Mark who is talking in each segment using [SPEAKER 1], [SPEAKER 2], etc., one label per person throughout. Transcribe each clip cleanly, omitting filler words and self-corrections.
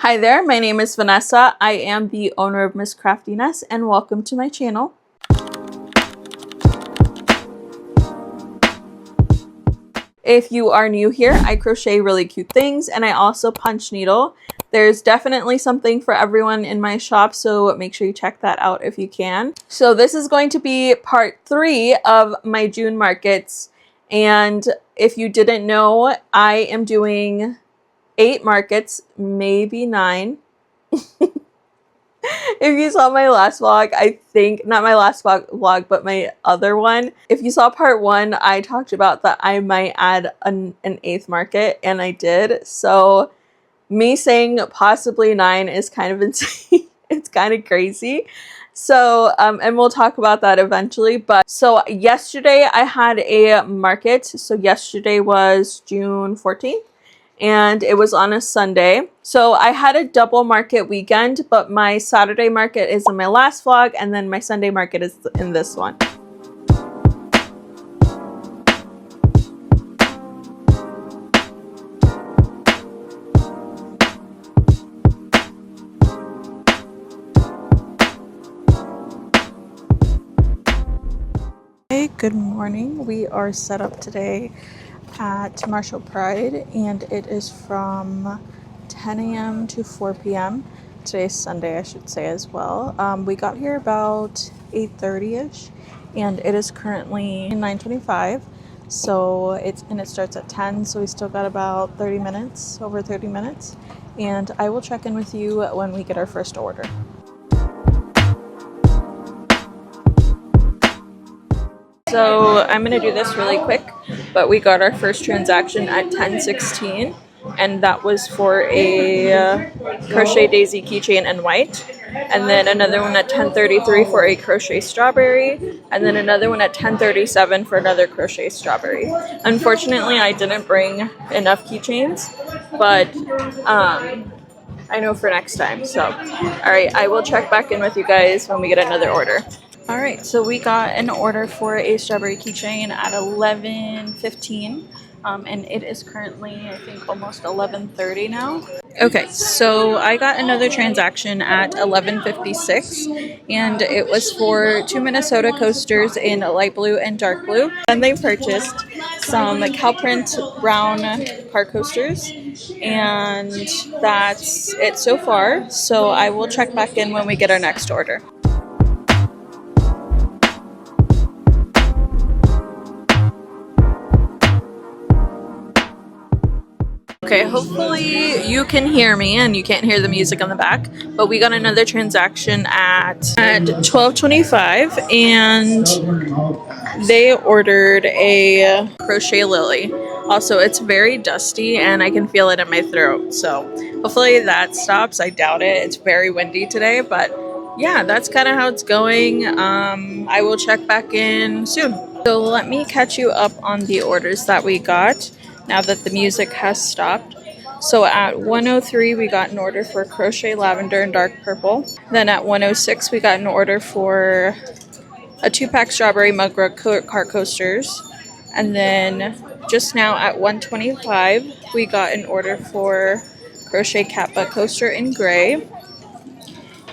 [SPEAKER 1] Hi there, my name is Vanessa. I am the owner of Miss Craftiness and welcome to my channel. If you are new here, I crochet really cute things and I also punch needle. There's definitely something for everyone in my shop, so make sure you check that out if you can. So this is going to be part 3 of my June markets, and if you didn't know, I am doing 8 markets, maybe 9. If you saw my last vlog, I think, not my last vlog, but my other one. If you saw part 1, I talked about that I might add an 8th market, and I did. So me saying possibly 9 is kind of insane. It's kind of crazy. So, and we'll talk about that eventually. But so yesterday I had a market. So yesterday was June 14th. And it was on a Sunday. So I had a double market weekend, but my Saturday market is in my last vlog, and then my Sunday market is in this one. Hey, good morning. We are set up today at Marshall Pride, and it is from 10 a.m. to 4 p.m. Today's Sunday, I should say, as well. We got here about 8:30ish, and it is currently 9:25. So it starts at 10, so we still got about 30 minutes, over 30 minutes, and I will check in with you when we get our first order. So I'm going to do this really quick, but we got our first transaction at 10:16, and that was for a crochet daisy keychain in white, and then another one at 10:33 for a crochet strawberry, and then another one at 10:37 for another crochet strawberry. Unfortunately, I didn't bring enough keychains, but I know for next time. So, all right, I will check back in with you guys when we get another order. Alright, so we got an order for a strawberry keychain at 11:15, and it is currently, I think, almost 11:30 now. Okay, so I got another transaction at 11:56, and it was for 2 Minnesota coasters in light blue and dark blue. Then they purchased some cow print brown car coasters, and that's it so far. So I will check back in when we get our next order. Okay, hopefully you can hear me and you can't hear the music on the back, but we got another transaction at 12:25, and they ordered a crochet lily. Also, it's very dusty and I can feel it in my throat, so hopefully that stops. I doubt it. It's very windy today, but yeah, that's kind of how it's going. I will check back in soon. So let me catch you up on the orders that we got now that the music has stopped. So at 1:03 we got an order for crochet lavender and dark purple. Then at 1:06 we got an order for a 2-pack strawberry mug rug car coasters. And then just now at 1:25 we got an order for crochet cat butt coaster in gray.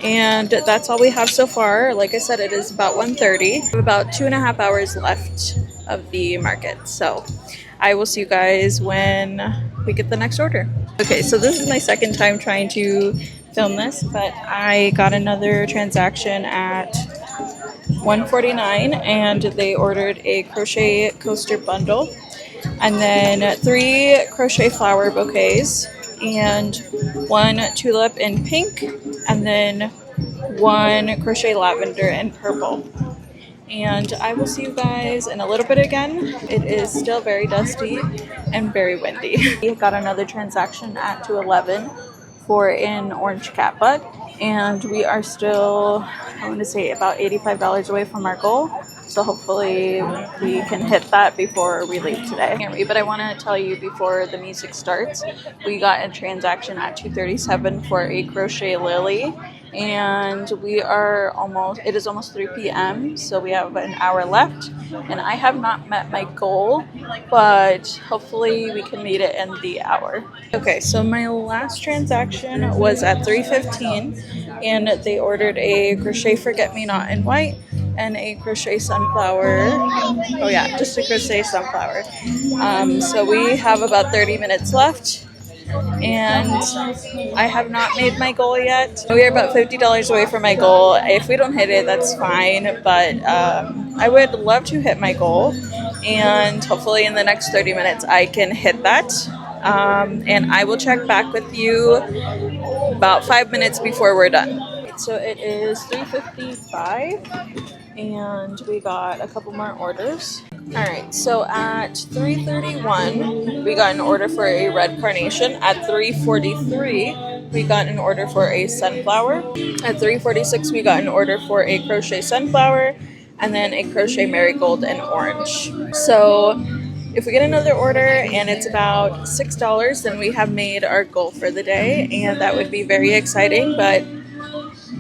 [SPEAKER 1] And that's all we have so far. Like I said, it is about 1:30. We have about 2.5 hours left of the market. So I will see you guys when we get the next order. Okay, so this is my second time trying to film this, but I got another transaction at 1:49, and they ordered a crochet coaster bundle, and then 3 crochet flower bouquets, and 1 tulip in pink, and then 1 crochet lavender in purple. And I will see you guys in a little bit again. It is still very dusty and very windy. We got another transaction at 2:11 for an orange cat butt, and we are still, I want to say, about $85 away from our goal. So hopefully we can hit that before we leave today. But I want to tell you before the music starts, we got a transaction at 2:37 for a crochet lily. And it is almost 3 p.m. So we have an hour left. And I have not met my goal, but hopefully we can meet it in the hour. Okay, so my last transaction was at 3:15, and they ordered a crochet forget-me-not in white and a crochet sunflower. Oh yeah, just a crochet sunflower. So we have about 30 minutes left, and I have not made my goal yet. We are about $50 away from my goal. If we don't hit it, that's fine, but I would love to hit my goal, and hopefully in the next 30 minutes I can hit that. And I will check back with you about 5 minutes before we're done. So it is 3:55, and we got a couple more orders. All right, so at 3:31 we got an order for a red carnation. At 3:43 we got an order for a sunflower. At 3:46 we got an order for a crochet sunflower, and then a crochet marigold and orange. So if we get another order and it's about $6, then we have made our goal for the day, and that would be very exciting, but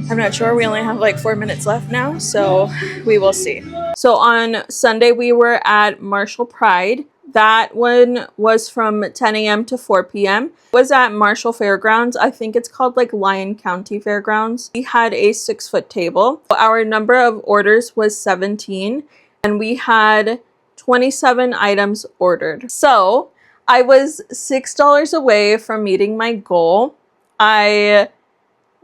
[SPEAKER 1] I'm not sure. We only have like 4 minutes left now, so we will see. So on Sunday, we were at Marshall Pride. That one was from 10 a.m. to 4 p.m. It was at Marshall Fairgrounds. I think it's called like Lyon County Fairgrounds. We had a 6-foot table. Our number of orders was 17, and we had 27 items ordered. So I was $6 away from meeting my goal. I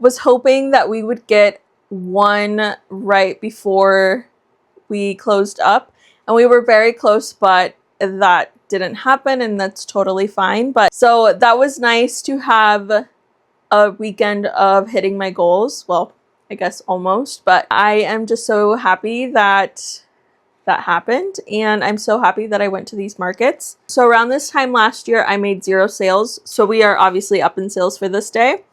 [SPEAKER 1] was hoping that we would get one right before we closed up, and we were very close, but that didn't happen, and that's totally fine. But so that was nice to have a weekend of hitting my goals. Well, I guess almost, but I am just so happy that that happened, and I'm so happy that I went to these markets. So around this time last year I made 0 sales, so we are obviously up in sales for this day.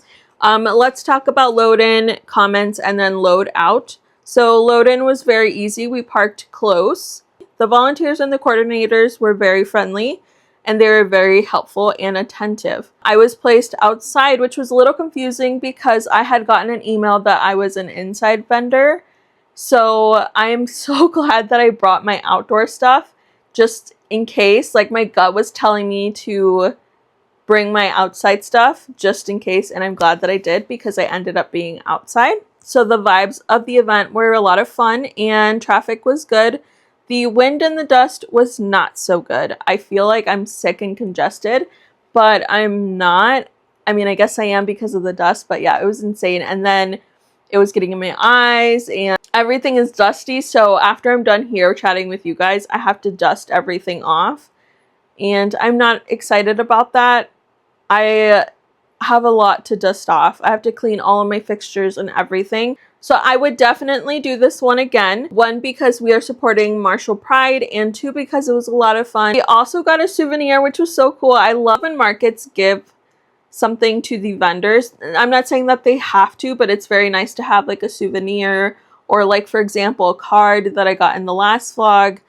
[SPEAKER 1] Let's talk about load in, comments, and then load out. So load in was very easy. We parked close. The volunteers and the coordinators were very friendly, and they were very helpful and attentive. I was placed outside, which was a little confusing because I had gotten an email that I was an inside vendor. So I am so glad that I brought my outdoor stuff just in case. Like, my gut was telling me to bring my outside stuff just in case, and I'm glad that I did because I ended up being outside. So the vibes of the event were a lot of fun, and traffic was good. The wind and the dust was not so good. I feel like I'm sick and congested, but I'm not. I mean, I guess I am because of the dust, but yeah, it was insane. And then it was getting in my eyes, and everything is dusty. So after I'm done here chatting with you guys, I have to dust everything off, and I'm not excited about that. I have a lot to dust off. I have to clean all of my fixtures and everything. So I would definitely do this one again. 1, because we are supporting Marshall Pride, and 2, because it was a lot of fun. We also got a souvenir, which was so cool. I love when markets give something to the vendors. I'm not saying that they have to, but it's very nice to have like a souvenir, or like, for example, a card that I got in the last vlog.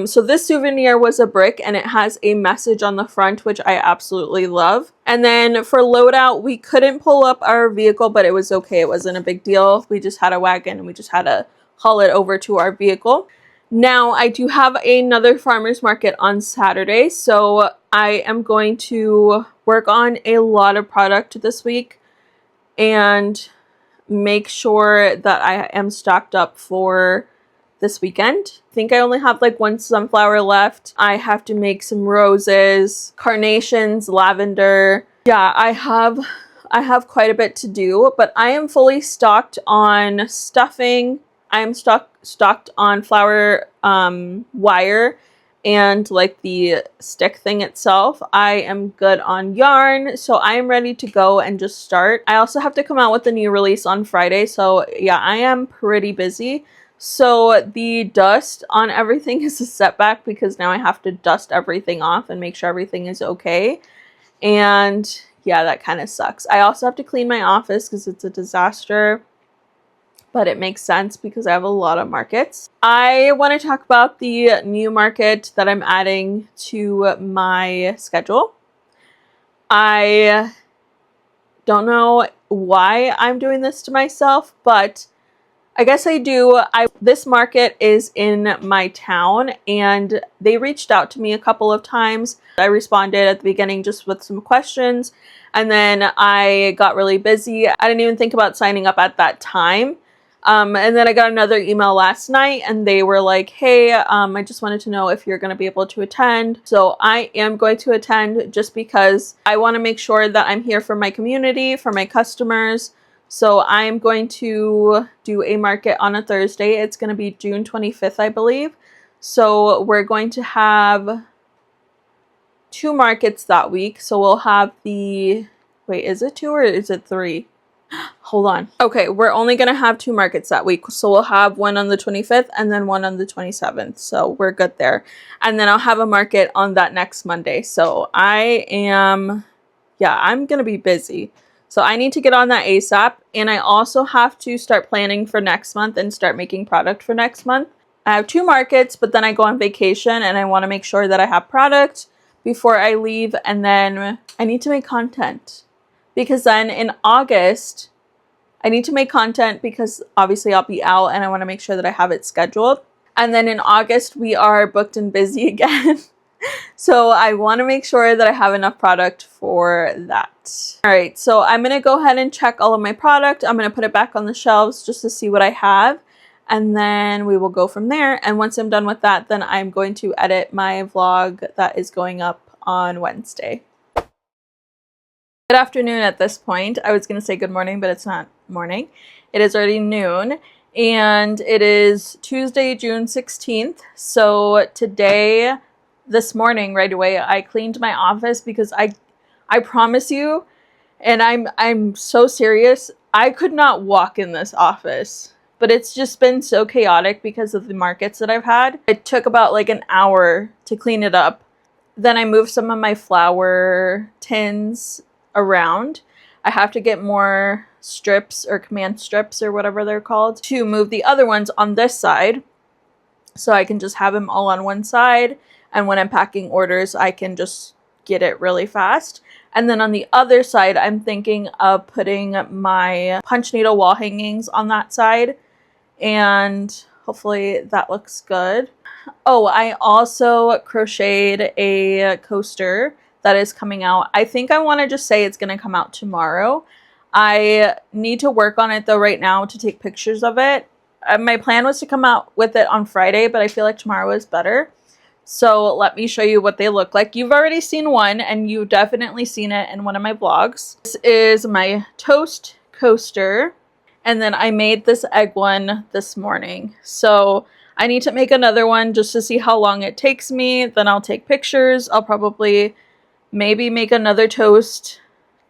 [SPEAKER 1] So this souvenir was a brick, and it has a message on the front, which I absolutely love. And then for loadout, we couldn't pull up our vehicle, but it was okay. It wasn't a big deal. We just had a wagon, and we just had to haul it over to our vehicle. Now, I do have another farmer's market on Saturday, so I am going to work on a lot of product this week and make sure that I am stocked up for this weekend. I think I only have like 1 sunflower left. I have to make some roses, carnations, lavender. Yeah, I have quite a bit to do, but I am fully stocked on stuffing. I am stocked on flower wire and like the stick thing itself. I am good on yarn, so I am ready to go and just start. I also have to come out with a new release on Friday, so yeah, I am pretty busy. So the dust on everything is a setback because now I have to dust everything off and make sure everything is okay. And yeah, that kind of sucks. I also have to clean my office because it's a disaster. but it makes sense because I have a lot of markets. I want to talk about the new market that I'm adding to my schedule. I don't know why I'm doing this to myself, but I guess I do. This market is in my town and they reached out to me a couple of times. I responded at the beginning just with some questions and then I got really busy. I didn't even think about signing up at that time. And then I got another email last night and they were like, hey, I just wanted to know if you're going to be able to attend. So I am going to attend just because I want to make sure that I'm here for my community, for my customers. So I'm going to do a market on a Thursday. It's going to be June 25th, I believe. So we're going to have 2 markets that week. So we'll have the, wait, is it 2 or is it 3? Hold on. Okay, we're only going to have 2 markets that week. So we'll have one on the 25th and then one on the 27th. So we're good there. And then I'll have a market on that next Monday. So I'm going to be busy. So I need to get on that ASAP. And I also have to start planning for next month and start making product for next month. I have 2 markets, but then I go on vacation and I want to make sure that I have product before I leave. And then I need to make content. Because then in August, I need to make content because obviously I'll be out and I want to make sure that I have it scheduled. And then in August, we are booked and busy again. So I want to make sure that I have enough product for that. All right, so I'm going to go ahead and check all of my product. I'm going to put it back on the shelves just to see what I have. And then we will go from there. And once I'm done with that, then I'm going to edit my vlog that is going up on Wednesday. Good afternoon at this point. I was going to say good morning, but it's not morning. It is already noon and it is Tuesday, June 16th. So today, this morning, right away, I cleaned my office because I promise you, and I'm so serious, I could not walk in this office. But it's just been so chaotic because of the markets that I've had. It took about like an hour to clean it up. Then I moved some of my flour tins around. I have to get more strips or command strips or whatever they're called to move the other ones on this side so I can just have them all on one side, and when I'm packing orders I can just get it really fast. And then on the other side I'm thinking of putting my punch needle wall hangings on that side and hopefully that looks good. Oh, I also crocheted a coaster that is coming out. I think I want to just say it's going to come out tomorrow. I need to work on it though right now to take pictures of it. My plan was to come out with it on Friday, but I feel like tomorrow is better. So let me show you what they look like. You've already seen one and you've definitely seen it in one of my vlogs. This is my toast coaster. And then I made this egg one this morning. So I need to make another one just to see how long it takes me. Then I'll take pictures. I'll probably maybe make another toast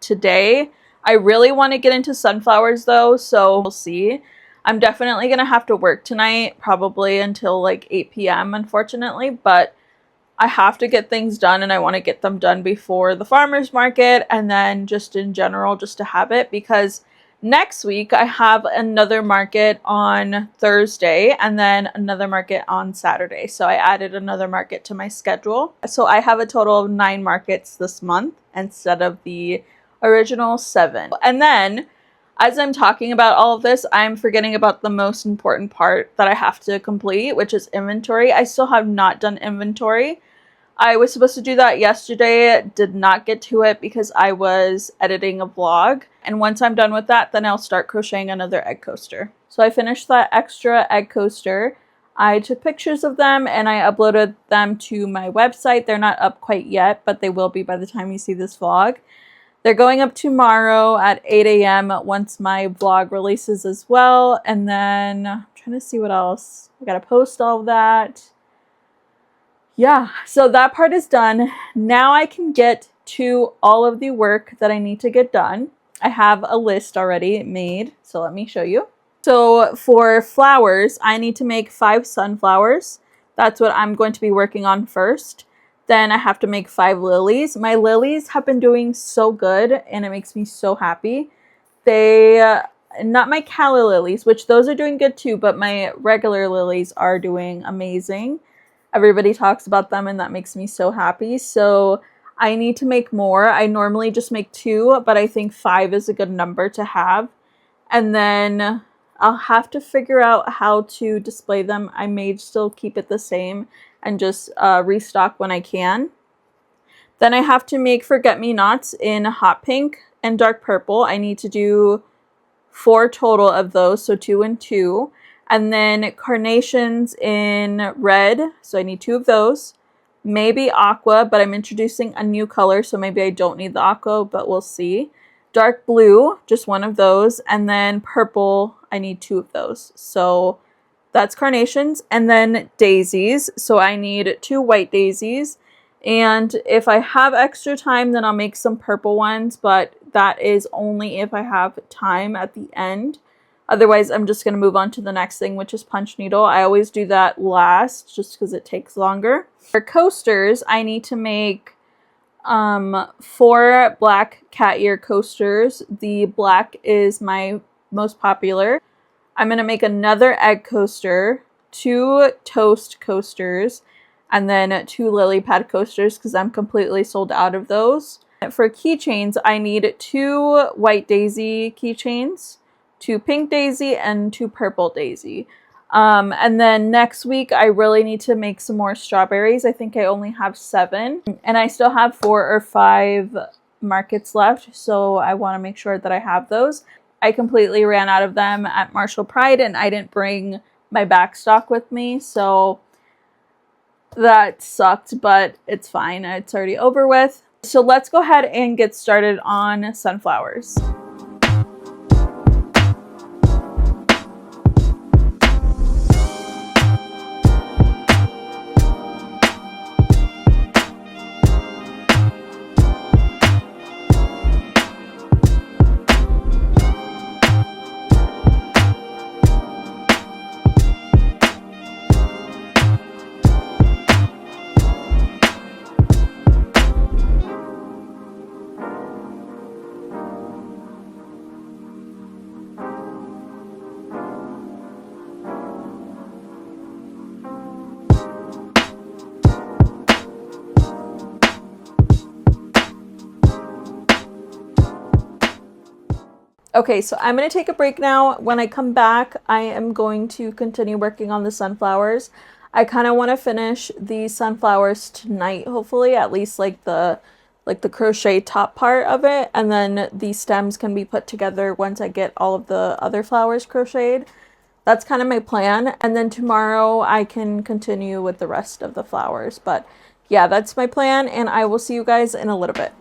[SPEAKER 1] today. I really want to get into sunflowers though, so we'll see. I'm definitely going to have to work tonight, probably until like 8 p.m. unfortunately, but I have to get things done and I want to get them done before the farmer's market and then just in general just to have it, because next week I have another market on Thursday and then another market on Saturday. So I added another market to my schedule. So I have a total of 9 markets this month instead of the original 7. And then as I'm talking about all of this, I'm forgetting about the most important part that I have to complete, which is inventory. I still have not done inventory. I was supposed to do that yesterday, did not get to it because I was editing a vlog. And once I'm done with that, then I'll start crocheting another egg coaster. So I finished that extra egg coaster. I took pictures of them and I uploaded them to my website. They're not up quite yet, but they will be by the time you see this vlog. They're going up tomorrow at 8 a.m. once my vlog releases as well. And then I'm trying to see what else. I gotta post all of that. Yeah, so that part is done. Now I can get to all of the work that I need to get done. I have a list already made, so let me show you. So for flowers, I need to make 5 sunflowers. That's what I'm going to be working on first. Then I have to make 5 lilies. My lilies have been doing so good and it makes me so happy. They not my calla lilies, which those are doing good too, but my regular lilies are doing amazing. Everybody talks about them and that makes me so happy. So I need to make more. I normally just make 2, but I think 5 is a good number to have. And then I'll have to figure out how to display them. I may still keep it the same and just restock when I can. Then I have to make forget-me-nots in hot pink and dark purple. I need to do 4 total of those, so 2 and 2. And then carnations in red, so I need 2 of those. Maybe aqua, but I'm introducing a new color, so maybe I don't need the aqua, but we'll see. Dark blue, just 1 of those. And then purple, I need 2 of those. So that's carnations. And then daisies, so I need 2 white daisies. And if I have extra time, then I'll make some purple ones, but that is only if I have time at the end. Otherwise, I'm just going to move on to the next thing, which is punch needle. I always do that last just because it takes longer. For coasters, I need to make 4 black cat ear coasters. The black is my most popular. I'm going to make another egg coaster, 2 toast coasters, and then 2 lily pad coasters because I'm completely sold out of those. For keychains, I need 2 white daisy keychains, 2 pink daisy, and 2 purple daisy. And then next week, I really need to make some more strawberries. I think I only have 7, and I still have 4 or 5 markets left, so I want to make sure that I have those. I completely ran out of them at Marshall Pride, and I didn't bring my back stock with me, so that sucked, but it's fine. It's already over with. So let's go ahead and get started on sunflowers. Okay, so I'm going to take a break now. When I come back, I am going to continue working on the sunflowers. I kind of want to finish the sunflowers tonight, hopefully, at least like the crochet top part of it, and then the stems can be put together once I get all of the other flowers crocheted. That's kind of my plan, and then tomorrow I can continue with the rest of the flowers. But yeah, that's my plan, and I will see you guys in a little bit.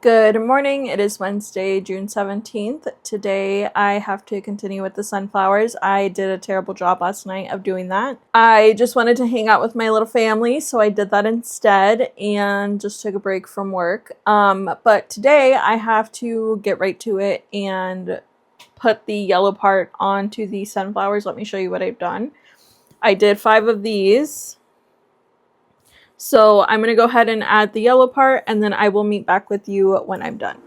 [SPEAKER 1] Good morning. It is Wednesday, June 17th. Today I have to continue with the sunflowers. I did a terrible job last night of doing that. I just wanted to hang out with my little family, so I did that instead and just took a break from work. But today I have to get right to it and put the yellow part onto the sunflowers. Let me show you what I've done. I did 5 of these. So I'm going to go ahead and add the yellow part, and then I will meet back with you when I'm done.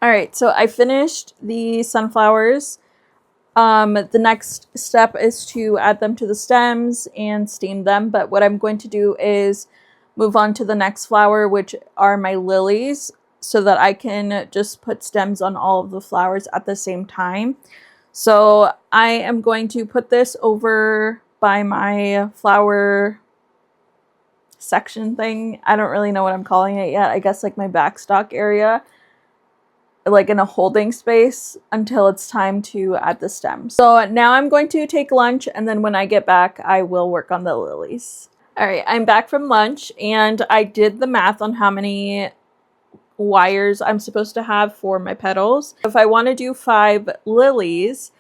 [SPEAKER 1] Alright, so I finished the sunflowers. The next step is to add them to the stems and steam them, but what I'm going to do is move on to the next flower, which are my lilies, so that I can just put stems on all of the flowers at the same time. So I am going to put this over by my flower section thing. I don't really know what I'm calling it yet. I guess like my backstock area. like in a holding space until it's time to add the stems. So now I'm going to take lunch, and then when I get back, I will work on the lilies. All right, I'm back from lunch, and I did the math on how many wires I'm supposed to have for my petals. If I want to do 5 lilies,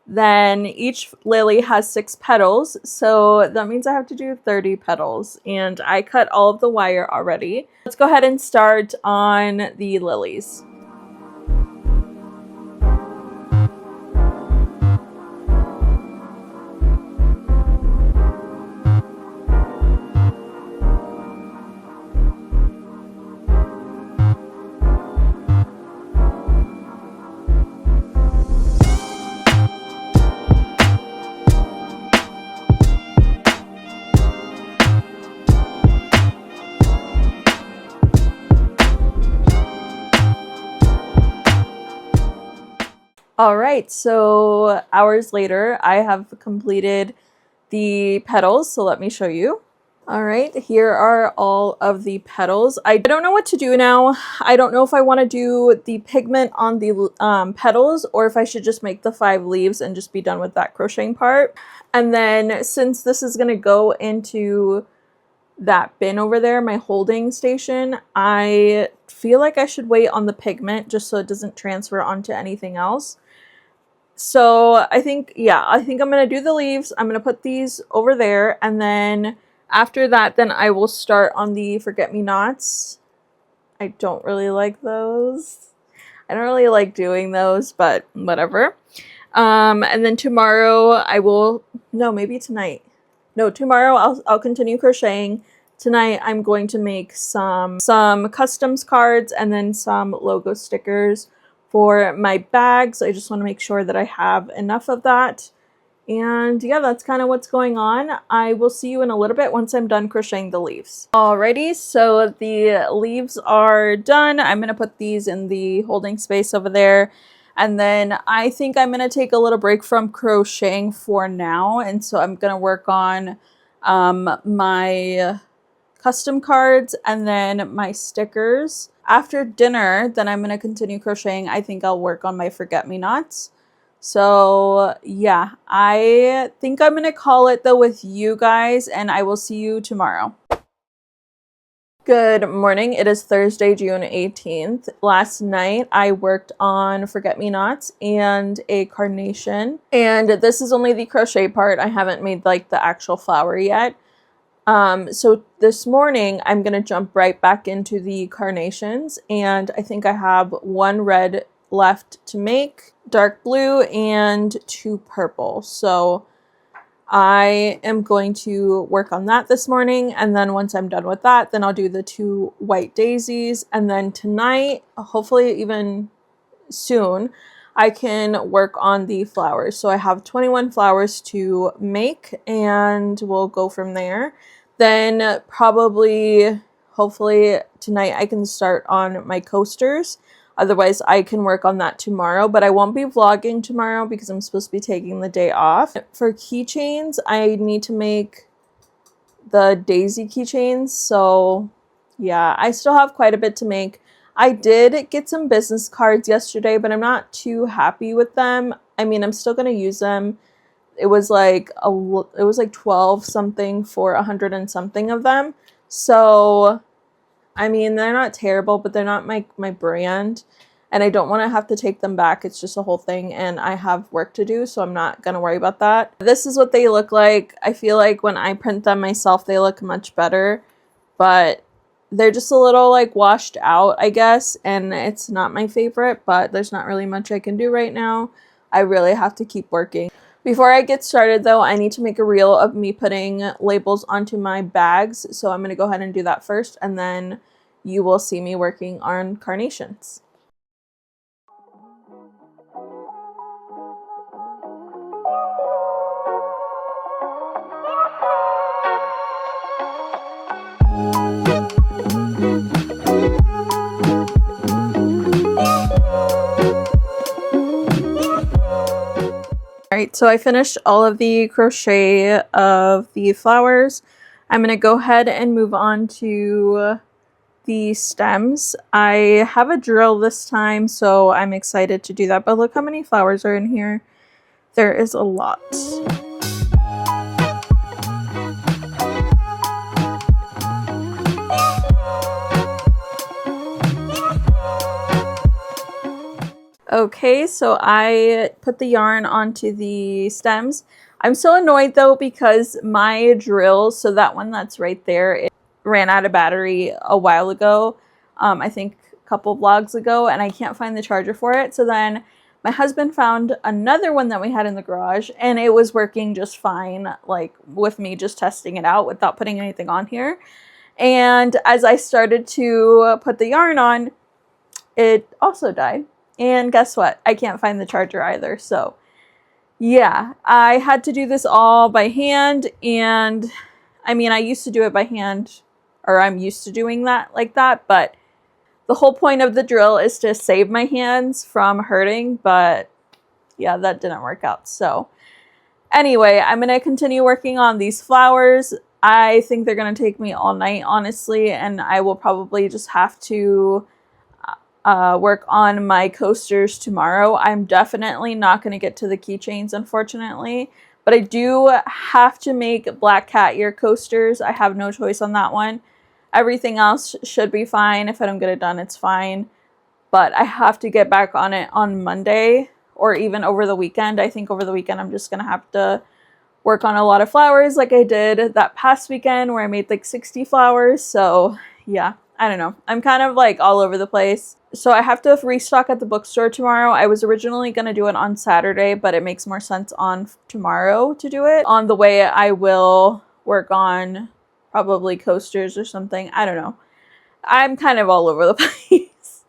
[SPEAKER 1] then each lily has 6 petals, so that means I have to do 30 petals, and I cut all of the wire already. Let's go ahead and start on the lilies. All right, so hours later, I have completed the petals, so let me show you. All right, here are all of the petals. I don't know what to do now. I don't know if I want to do the pigment on the petals, or if I should just make the 5 leaves and just be done with that crocheting part. And then since this is going to go into that bin over there, my holding station, I feel like I should wait on the pigment just so it doesn't transfer onto anything else. So I think, yeah, I think I'm going to do the leaves. I'm going to put these over there, and then after that, then I will start on the forget-me-nots. I don't really like those. I don't really like doing those, but whatever. And then tomorrow I will, no, maybe tonight. No, tomorrow I'll continue crocheting. Tonight I'm going to make some customs cards and then some logo stickers for my bags. I just want to make sure that I have enough of that. And yeah, that's kind of what's going on. I will see you in a little bit once I'm done crocheting the leaves. Alrighty, so the leaves are done. I'm going to put these in the holding space over there. And then I think I'm going to take a little break from crocheting for now. And so I'm going to work on my custom cards and then my stickers. After dinner, then I'm going to continue crocheting. I think I'll work on my forget-me-nots. So yeah, I think I'm going to call it though with you guys, and I will see you tomorrow. Good morning. It is Thursday, June 18th. Last night I worked on forget-me-nots and a carnation. And this is only the crochet part. I haven't made like the actual flower yet. So this morning I'm going to jump right back into the carnations, and I think I have 1 red left to make, dark blue, and 2 purple. So I am going to work on that this morning, and then once I'm done with that, then I'll do the 2 white daisies, and then tonight, hopefully even soon, I can work on the flowers. So I have 21 flowers to make, and we'll go from there. Then probably, hopefully tonight I can start on my coasters. Otherwise, I can work on that tomorrow, but I won't be vlogging tomorrow because I'm supposed to be taking the day off. For keychains, I need to make the daisy keychains, so yeah, I still have quite a bit to make. I did get some business cards yesterday, but I'm not too happy with them. I mean, I'm still going to use them. It was like 12 something for 100 and something of them. So I mean, they're not terrible, but they're not my brand, and I don't want to have to take them back. It's just a whole thing, and I have work to do, so I'm not going to worry about that. This is what they look like. I feel like when I print them myself, they look much better, but they're just a little like washed out, I guess, and it's not my favorite, but there's not really much I can do right now. I really have to keep working. Before I get started though, I need to make a reel of me putting labels onto my bags. So I'm going to go ahead and do that first, and then you will see me working on carnations. Alright, so I finished all of the crochet of the flowers. I'm going to go ahead and move on to the stems. I have a drill this time, so I'm excited to do that. But look how many flowers are in here. There is a lot. Okay, so I put the yarn onto the stems. I'm so annoyed though because my drill, so that one that's right there, it ran out of battery a while ago. I think a couple vlogs ago, and I can't find the charger for it. So then my husband found another one that we had in the garage, and it was working just fine, like with me just testing it out without putting anything on here. And as I started to put the yarn on, it also died. And guess what? I can't find the charger either. So yeah, I had to do this all by hand. And I mean, I used to do it by hand, or I'm used to doing that like that. But the whole point of the drill is to save my hands from hurting. But yeah, that didn't work out. So anyway, I'm going to continue working on these flowers. I think they're going to take me all night, honestly. And I will probably just have to work on my coasters tomorrow. I'm definitely not going to get to the keychains, unfortunately, but I do have to make black cat ear coasters. I have no choice on that one. Everything else should be fine. If I don't get it done, it's fine, but I have to get back on it on Monday or even over the weekend. I think over the weekend I'm just going to have to work on a lot of flowers like I did that past weekend where I made like 60 flowers. So yeah, I don't know. I'm kind of like all over the place. So I have to restock at the bookstore tomorrow. I was originally going to do it on Saturday, but it makes more sense on tomorrow to do it. On the way, I will work on probably coasters or something. I don't know. I'm kind of all over the place.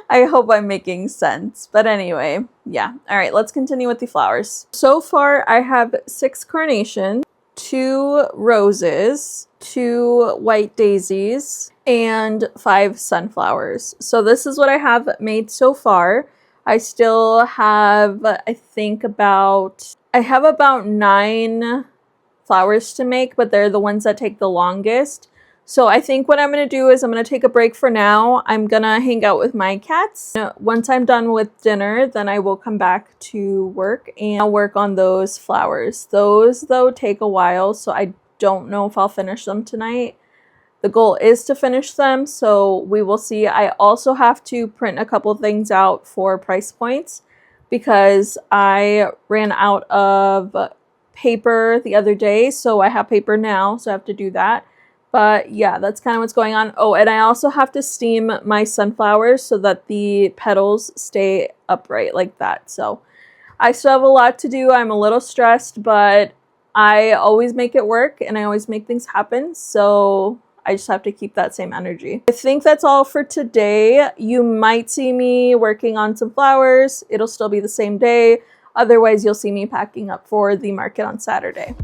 [SPEAKER 1] I hope I'm making sense. But anyway, yeah. All right, let's continue with the flowers. So far, I have 6 carnations, 2 roses, 2 white daisies, and 5 sunflowers. So this is what I have made so far. I still have, I have about 9 flowers to make, but they're the ones that take the longest. So I think what I'm going to do is I'm going to take a break for now. I'm going to hang out with my cats. Once I'm done with dinner, then I will come back to work and I'll work on those flowers. Those, though, take a while, so I don't know if I'll finish them tonight. The goal is to finish them, so we will see. I also have to print a couple things out for price points because I ran out of paper the other day, so I have paper now, so I have to do that. But yeah, that's kind of what's going on. Oh, and I also have to steam my sunflowers so that the petals stay upright like that. So I still have a lot to do. I'm a little stressed, but I always make it work and I always make things happen. So I just have to keep that same energy. I think that's all for today. You might see me working on some flowers. It'll still be the same day. Otherwise, you'll see me packing up for the market on Saturday.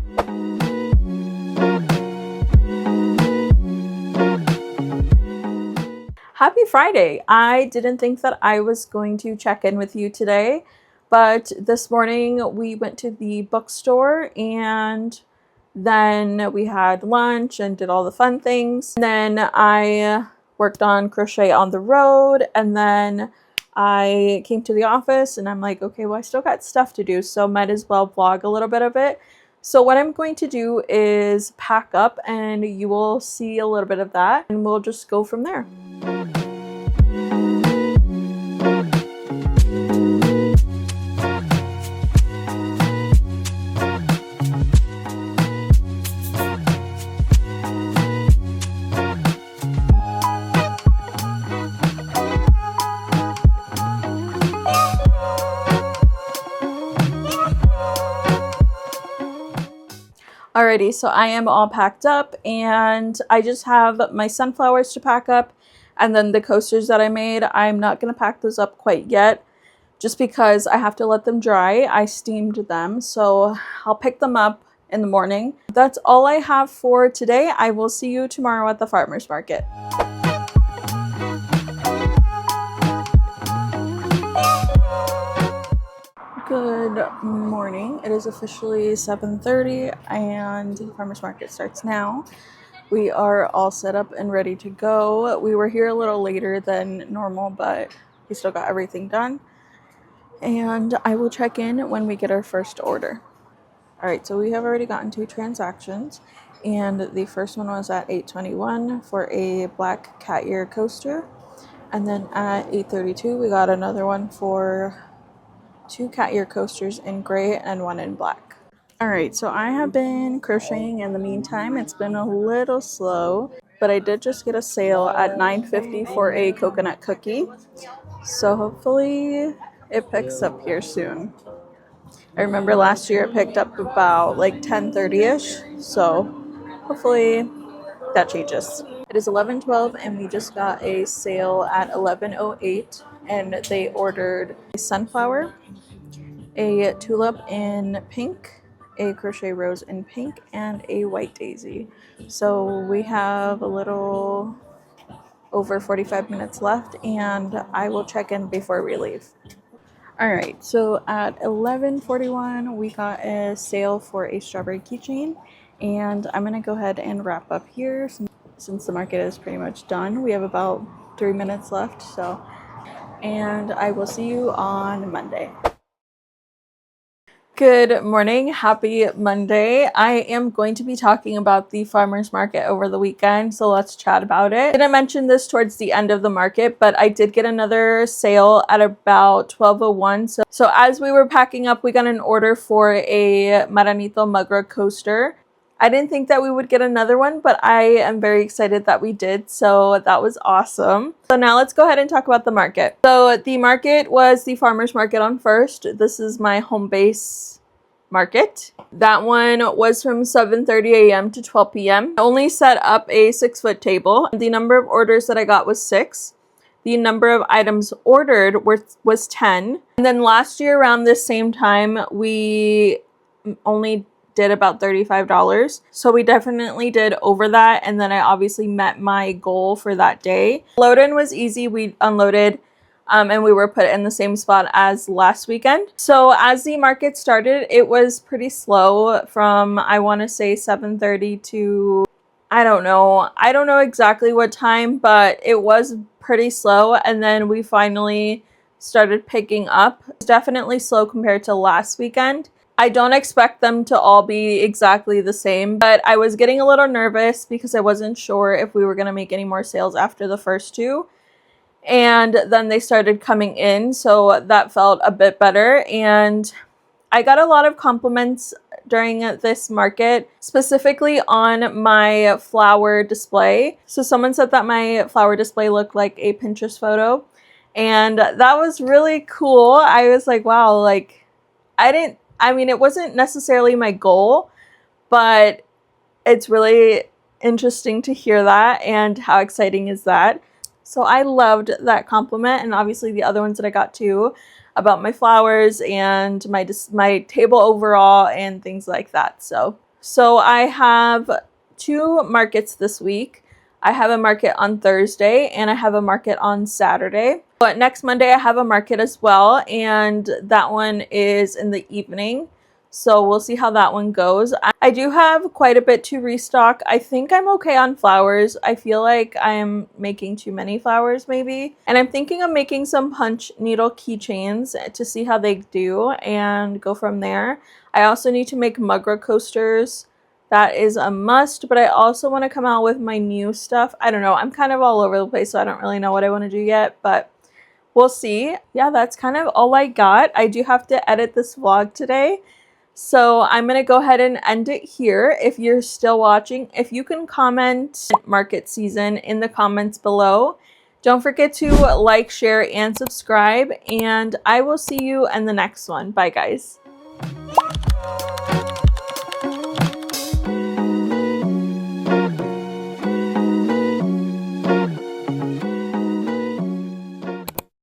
[SPEAKER 1] Happy Friday! I didn't think that I was going to check in with you today, but this morning we went to the bookstore and then we had lunch and did all the fun things. And then I worked on crochet on the road, and then I came to the office and I'm like, okay, well, I still got stuff to do, so might as well vlog a little bit of it. So what I'm going to do is pack up and you will see a little bit of that and we'll just go from there. Alrighty, so I am all packed up and I just have my sunflowers to pack up and then the coasters that I made. I'm not going to pack those up quite yet just because I have to let them dry. I steamed them, so I'll pick them up in the morning. That's all I have for today. I will see you tomorrow at the farmer's market. Good morning. It is officially 7:30 and the farmer's market starts now. We are all set up and ready to go. We were here a little later than normal, but we still got everything done. And I will check in when we get our first order. All right, so we have already gotten 2 transactions, and the first one was at 8:21 for a black cat ear coaster, and then at 8:32 we got another one for 2 cat ear coasters in gray and 1 in black. All right, so I have been crocheting in the meantime. It's been a little slow, but I did just get a sale at $9.50 for a coconut cookie, so hopefully it picks up here soon. I remember last year it picked up about like 10:30ish, so hopefully that changes. It is 11:12 and we just got a sale at 11:08, and they ordered a sunflower, a tulip in pink, a crochet rose in pink, and a white daisy. So we have a little over 45 minutes left, and I will check in before we leave. All right, so at 11:41 we got a sale for a strawberry keychain, and I'm gonna go ahead and wrap up here since the market is pretty much done. We have about 3 minutes left, and I will see you on Monday. Good morning, happy Monday. I am going to be talking about the farmers market over the weekend, so let's chat about it. I didn't mention this towards the end of the market, but I did get another sale at about 12:01. So as we were packing up, we got an order for a Maranito Mugra coaster. I didn't think that we would get another one, but I am very excited that we did, so that was awesome. So now let's go ahead and talk about the market. So the market was the farmers market on First. This is my home base market. That one was from 7:30 a.m. to 12 p.m. I only set up a 6-foot table. The number of orders that I got was 6. The number of items ordered was 10. And then last year around this same time, we only did about $35. So we definitely did over that. And then I obviously met my goal for that day. Load-in was easy. We unloaded and we were put in the same spot as last weekend. So as the market started, it was pretty slow from, I want to say 7:30 to, I don't know exactly what time, but it was pretty slow. And then we finally started picking up. It's definitely slow compared to last weekend. I don't expect them to all be exactly the same, but I was getting a little nervous because I wasn't sure if we were going to make any more sales after the first 2. And then they started coming in, so that felt a bit better. And I got a lot of compliments during this market, specifically on my flower display. So someone said that my flower display looked like a Pinterest photo, and that was really cool. I was like, wow, like it wasn't necessarily my goal, but it's really interesting to hear that, and how exciting is that? So I loved that compliment, and obviously the other ones that I got too, about my flowers and my table overall and things like that. So I have 2 markets this week. I have a market on Thursday and I have a market on Saturday. But next Monday I have a market as well, and that one is in the evening. So we'll see how that one goes. I do have quite a bit to restock. I think I'm okay on flowers. I feel like I'm making too many flowers maybe. And I'm thinking of making some punch needle keychains to see how they do and go from there. I also need to make Mugra coasters. That is a must, but I also want to come out with my new stuff. I don't know. I'm kind of all over the place, so I don't really know what I want to do yet, but we'll see. Yeah, that's kind of all I got. I do have to edit this vlog today, so I'm going to go ahead and end it here. If you're still watching, if you can comment market season in the comments below. Don't forget to like, share, and subscribe, and I will see you in the next one. Bye, guys.